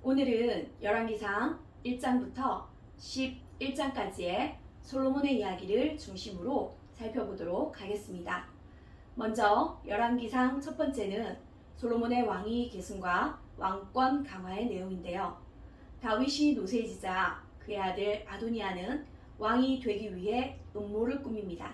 오늘은 열왕기상 1장부터 11장까지의 솔로몬의 이야기를 중심으로 살펴보도록 하겠습니다. 먼저 열왕기상 첫 번째는 솔로몬의 왕위 계승과 왕권 강화의 내용인데요. 다윗이 노쇠해지자 그의 아들 아도니아는 왕이 되기 위해 음모를 꾸밉니다.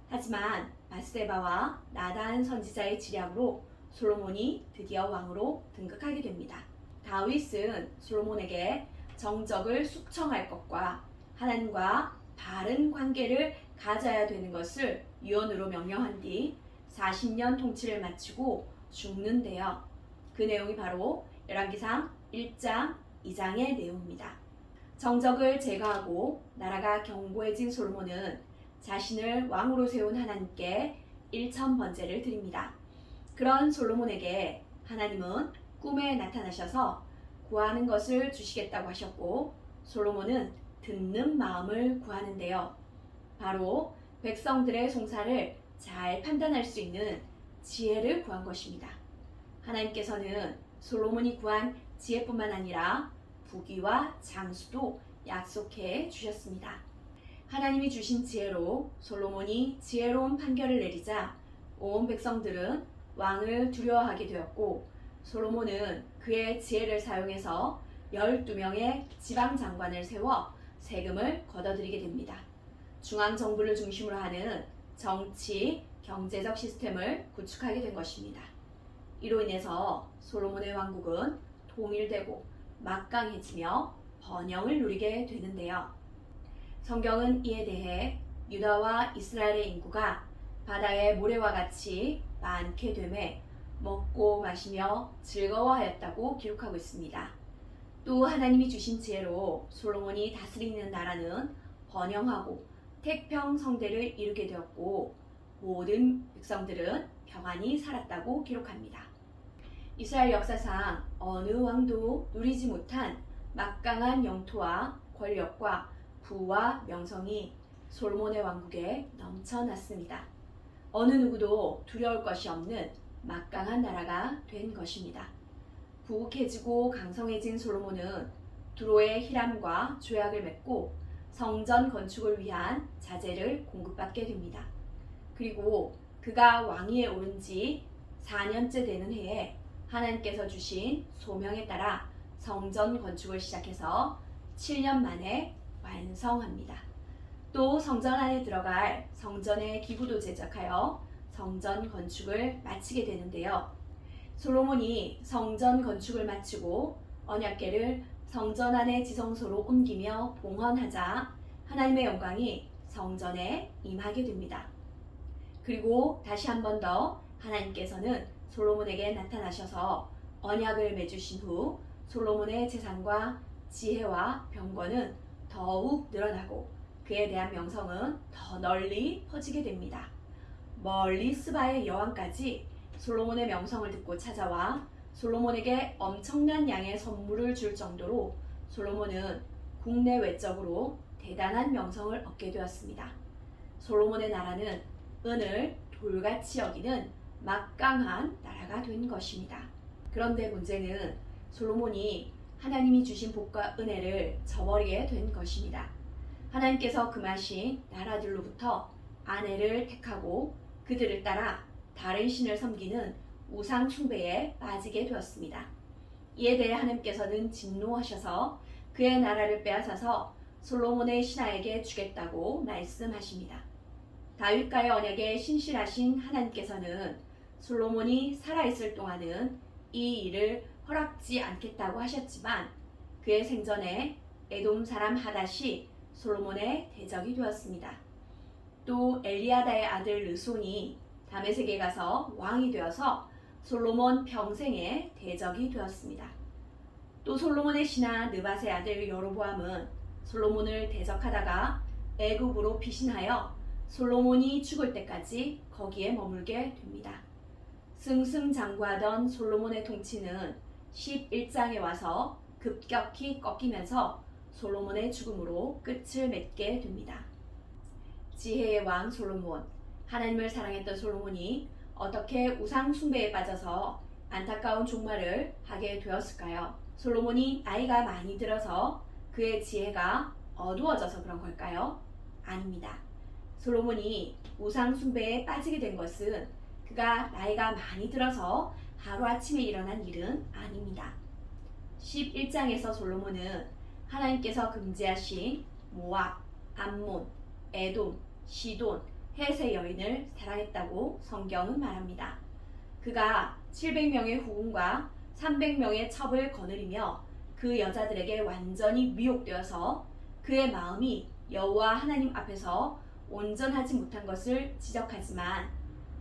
하지만 바스데바와 나단 선지자의 지략으로 솔로몬이 드디어 왕으로 등극하게 됩니다. 다윗은 솔로몬에게 정적을 숙청할 것과 하나님과 바른 관계를 가져야 되는 것을 유언으로 명령한 뒤 40년 통치를 마치고 죽는데요. 그 내용이 바로 열왕기상 1장, 2장의 내용입니다. 정적을 제거하고 나라가 견고해진 솔로몬은 자신을 왕으로 세운 하나님께 일천번제를 드립니다. 그런 솔로몬에게 하나님은 꿈에 나타나셔서 구하는 것을 주시겠다고 하셨고, 솔로몬은 듣는 마음을 구하는데요. 바로 백성들의 송사를 잘 판단할 수 있는 지혜를 구한 것입니다. 하나님께서는 솔로몬이 구한 지혜뿐만 아니라 부귀와 장수도 약속해 주셨습니다. 하나님이 주신 지혜로 솔로몬이 지혜로운 판결을 내리자 온 백성들은 왕을 두려워하게 되었고, 솔로몬은 그의 지혜를 사용해서 12명의 지방장관을 세워 세금을 걷어들이게 됩니다. 중앙정부를 중심으로 하는 정치, 경제적 시스템을 구축하게 된 것입니다. 이로 인해서 솔로몬의 왕국은 통일되고 막강해지며 번영을 누리게 되는데요. 성경은 이에 대해 유다와 이스라엘의 인구가 바다의 모래와 같이 많게 되매 먹고 마시며 즐거워하였다고 기록하고 있습니다. 또 하나님이 주신 지혜로 솔로몬이 다스리는 나라는 번영하고 태평성대를 이루게 되었고, 모든 백성들은 평안히 살았다고 기록합니다. 이스라엘 역사상 어느 왕도 누리지 못한 막강한 영토와 권력과 부와 명성이 솔로몬의 왕국에 넘쳐났습니다. 어느 누구도 두려울 것이 없는 막강한 나라가 된 것입니다. 부국해지고 강성해진 솔로몬은 두로의 히람과 조약을 맺고 성전 건축을 위한 자재를 공급받게 됩니다. 그리고 그가 왕위에 오른 지 4년째 되는 해에 하나님께서 주신 소명에 따라 성전 건축을 시작해서 7년 만에 완성합니다. 또 성전 안에 들어갈 성전의 기구도 제작하여 성전 건축을 마치게 되는데요. 솔로몬이 성전 건축을 마치고 언약궤를 성전 안의 지성소로 옮기며 봉헌하자 하나님의 영광이 성전에 임하게 됩니다. 그리고 다시 한 번 더 하나님께서는 솔로몬에게 나타나셔서 언약을 맺으신 후 솔로몬의 재산과 지혜와 병거는 더욱 늘어나고 그에 대한 명성은 더 널리 퍼지게 됩니다. 멀리 스바의 여왕까지 솔로몬의 명성을 듣고 찾아와 솔로몬에게 엄청난 양의 선물을 줄 정도로 솔로몬은 국내 외적으로 대단한 명성을 얻게 되었습니다. 솔로몬의 나라는 은을 돌같이 여기는 막강한 나라가 된 것입니다. 그런데 문제는 솔로몬이 하나님이 주신 복과 은혜를 저버리게 된 것입니다. 하나님께서 금하신 나라들로부터 아내를 택하고 그들을 따라 다른 신을 섬기는 우상 숭배에 빠지게 되었습니다. 이에 대해 하나님께서는 진노하셔서 그의 나라를 빼앗아서 솔로몬의 신하에게 주겠다고 말씀하십니다. 다윗과의 언약에 신실하신 하나님께서는 솔로몬이 살아있을 동안은 이 일을 허락지 않겠다고 하셨지만, 그의 생전에 에돔 사람 하닷이 솔로몬의 대적이 되었습니다. 또 엘리아다의 아들 르손이 다메섹에 가서 왕이 되어서 솔로몬 평생의 대적이 되었습니다. 또 솔로몬의 신하 느밧의 아들 여로보암은 솔로몬을 대적하다가 애굽으로 피신하여 솔로몬이 죽을 때까지 거기에 머물게 됩니다. 승승장구하던 솔로몬의 통치는 11장에 와서 급격히 꺾이면서 솔로몬의 죽음으로 끝을 맺게 됩니다. 지혜의 왕 솔로몬, 하나님을 사랑했던 솔로몬이 어떻게 우상 숭배에 빠져서 안타까운 종말을 하게 되었을까요? 솔로몬이 나이가 많이 들어서 그의 지혜가 어두워져서 그런 걸까요? 아닙니다. 솔로몬이 우상 숭배에 빠지게 된 것은 그가 나이가 많이 들어서 하루아침에 일어난 일은 아닙니다. 11장에서 솔로몬은 하나님께서 금지하신 모압, 암몬, 에돔, 시돈, 헷의 여인을 사랑했다고 성경은 말합니다. 그가 700명의 후궁과 300명의 첩을 거느리며 그 여자들에게 완전히 미혹되어서 그의 마음이 여호와 하나님 앞에서 온전하지 못한 것을 지적하지만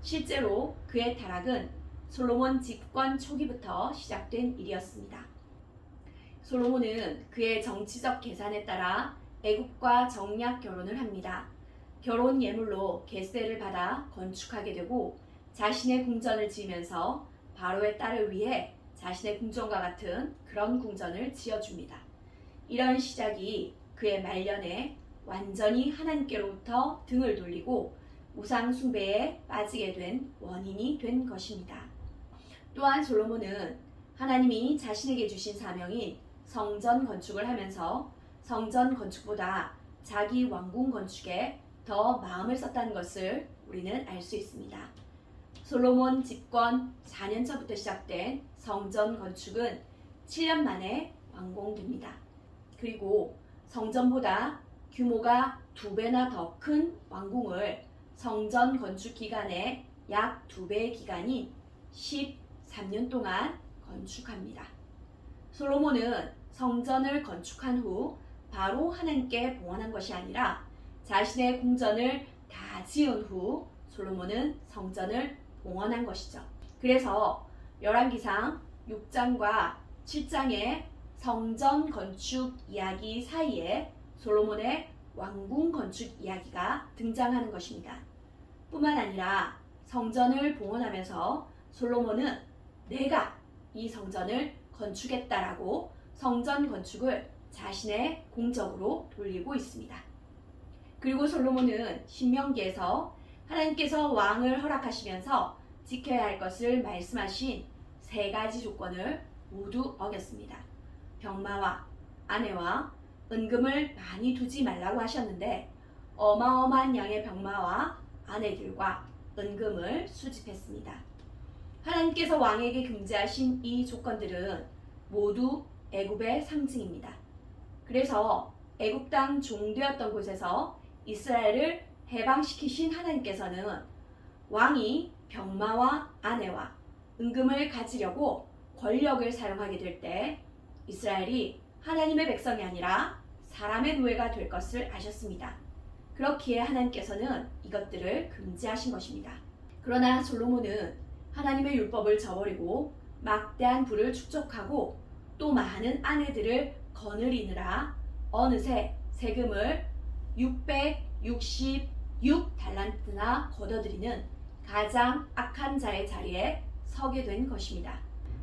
실제로 그의 타락은 솔로몬 집권 초기부터 시작된 일이었습니다. 솔로몬은 그의 정치적 계산에 따라 애굽과 정략 결혼을 합니다. 결혼 예물로 겟세를 받아 건축하게 되고 자신의 궁전을 지으면서 바로의 딸을 위해 자신의 궁전과 같은 그런 궁전을 지어줍니다. 이런 시작이 그의 말년에 완전히 하나님께로부터 등을 돌리고 우상 숭배에 빠지게 된 원인이 된 것입니다. 또한 솔로몬은 하나님이 자신에게 주신 사명인 성전 건축을 하면서 성전 건축보다 자기 왕궁 건축에 더 마음을 썼다는 것을 우리는 알 수 있습니다. 솔로몬 집권 4년 차부터 시작된 성전 건축은 7년 만에 완공됩니다. 그리고 성전보다 규모가 2배나 더 큰 왕궁을 성전 건축 기간의 약 2배의 기간인 13년 동안 건축합니다. 솔로몬은 성전을 건축한 후 바로 하나님께 봉헌한 것이 아니라 자신의 궁전을 다 지은 후 솔로몬은 성전을 봉헌한 것이죠. 그래서 열왕기상 6장과 7장의 성전 건축 이야기 사이에 솔로몬의 왕궁 건축 이야기가 등장하는 것입니다. 뿐만 아니라 성전을 봉헌하면서 솔로몬은 내가 이 성전을 건축했다라고 성전 건축을 자신의 공적으로 돌리고 있습니다. 그리고 솔로몬은 신명기에서 하나님께서 왕을 허락하시면서 지켜야 할 것을 말씀하신 3가지 조건을 모두 어겼습니다. 병마와 아내와 은금을 많이 두지 말라고 하셨는데 어마어마한 양의 병마와 아내들과 은금을 수집했습니다. 하나님께서 왕에게 금지하신 이 조건들은 모두 애굽의 상징입니다. 그래서 애굽 땅 종되었던 곳에서 이스라엘을 해방시키신 하나님께서는 왕이 병마와 아내와 은금을 가지려고 권력을 사용하게 될 때 이스라엘이 하나님의 백성이 아니라 사람의 노예가 될 것을 아셨습니다. 그렇기에 하나님께서는 이것들을 금지하신 것입니다. 그러나 솔로몬은 하나님의 율법을 저버리고 막대한 부를 축적하고 또 많은 아내들을 거느리느라 어느새 세금을 666달란트나 걷어들이는 가장 악한 자의 자리에 서게 된 것입니다.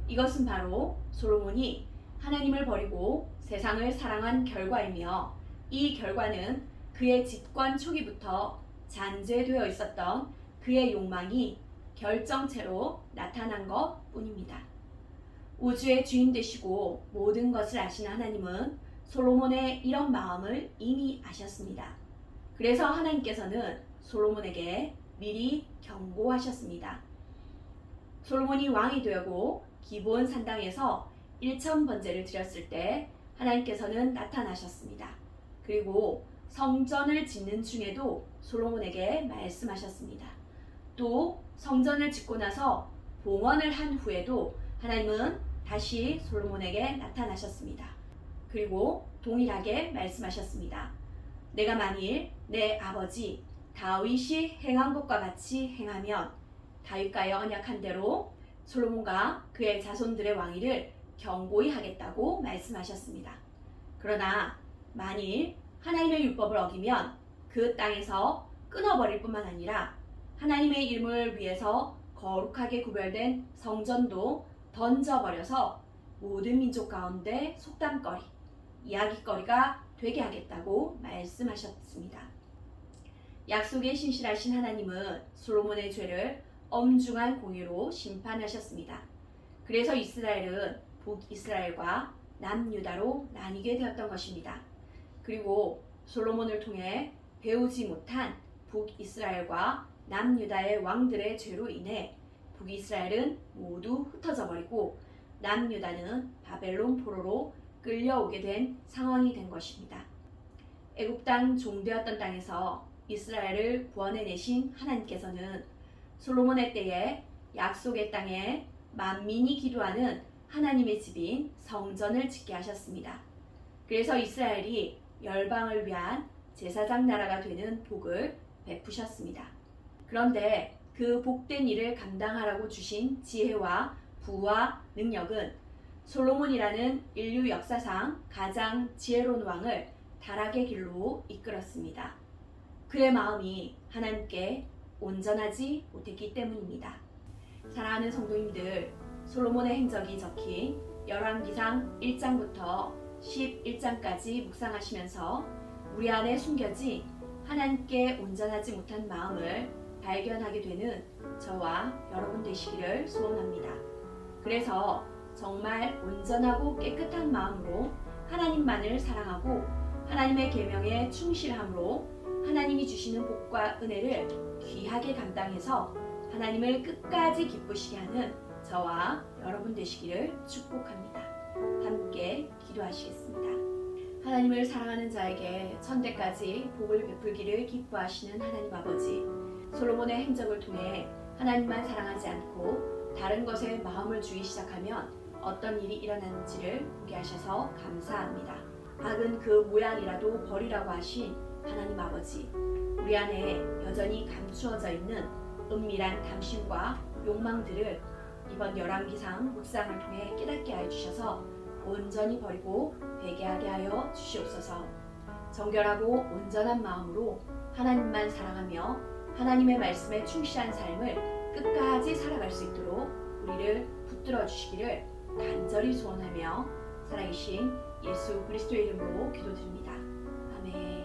이것은 바로 솔로몬이 하나님을 버리고 세상을 사랑한 결과이며 이 결과는 그의 집권 초기부터 잔재되어 있었던 그의 욕망이 결정체로 나타난 것 뿐입니다. 우주의 주인 되시고 모든 것을 아시는 하나님은 솔로몬의 이런 마음을 이미 아셨습니다. 그래서 하나님께서는 솔로몬에게 미리 경고하셨습니다. 솔로몬이 왕이 되고 기브온 산당에서 1000번제를 드렸을 때 하나님께서는 나타나셨습니다. 그리고 성전을 짓는 중에도 솔로몬에게 말씀하셨습니다. 또 성전을 짓고 나서 봉헌을 한 후에도 하나님은 다시 솔로몬에게 나타나셨습니다. 그리고 동일하게 말씀하셨습니다. 내가 만일 내 아버지 다윗이 행한 것과 같이 행하면 다윗과의 언약한 대로 솔로몬과 그의 자손들의 왕위를 경고히 하겠다고 말씀하셨습니다. 그러나 만일 하나님의 율법을 어기면 그 땅에서 끊어버릴 뿐만 아니라 하나님의 이름을 위해서 거룩하게 구별된 성전도 던져버려서 모든 민족 가운데 속담거리, 이야기거리가 되게 하겠다고 말씀하셨습니다. 약속에 신실하신 하나님은 솔로몬의 죄를 엄중한 공의로 심판하셨습니다. 그래서 이스라엘은 북이스라엘과 남유다로 나뉘게 되었던 것입니다. 그리고 솔로몬을 통해 배우지 못한 북이스라엘과 남유다의 왕들의 죄로 인해 북이스라엘은 모두 흩어져 버리고 남유다는 바벨론 포로로 끌려오게 된 상황이 된 것입니다. 애굽 땅 종되었던 땅에서 이스라엘을 구원해내신 하나님께서는 솔로몬의 때에 약속의 땅에 만민이 기도하는 하나님의 집인 성전을 짓게 하셨습니다. 그래서 이스라엘이 열방을 위한 제사장 나라가 되는 복을 베푸셨습니다. 그런데 그 복된 일을 감당하라고 주신 지혜와 부와 능력은 솔로몬이라는 인류 역사상 가장 지혜로운 왕을 타락의 길로 이끌었습니다. 그의 마음이 하나님께 온전하지 못했기 때문입니다. 사랑하는 성도님들, 솔로몬의 행적이 적힌 열왕기상 1장부터 11장까지 묵상하시면서 우리 안에 숨겨진 하나님께 온전하지 못한 마음을 발견하게 되는 저와 여러분 되시기를 소원합니다. 그래서 정말 온전하고 깨끗한 마음으로 하나님만을 사랑하고 하나님의 계명에 충실함으로 하나님이 주시는 복과 은혜를 귀하게 감당해서 하나님을 끝까지 기쁘시게 하는 저와 여러분 되시기를 축복합니다. 함께 기도하시겠습니다. 하나님을 사랑하는 자에게 천대까지 복을 베풀기를 기뻐하시는 하나님 아버지, 솔로몬의 행적을 통해 하나님만 사랑하지 않고 다른 것에 마음을 주기 시작하면 어떤 일이 일어나는지를 보게 하셔서 감사합니다. 악은 그 모양이라도 버리라고 하신 하나님 아버지, 우리 안에 여전히 감추어져 있는 은밀한 탐심과 욕망들을 이번 열왕기상 묵상을 통해 깨닫게 하여 주셔서 온전히 버리고 회개하게 하여 주시옵소서. 정결하고 온전한 마음으로 하나님만 사랑하며 하나님의 말씀에 충실한 삶을 끝까지 살아갈 수 있도록 우리를 붙들어 주시기를 간절히 소원하며 살아계신 예수 그리스도의 이름으로 기도드립니다. 아멘.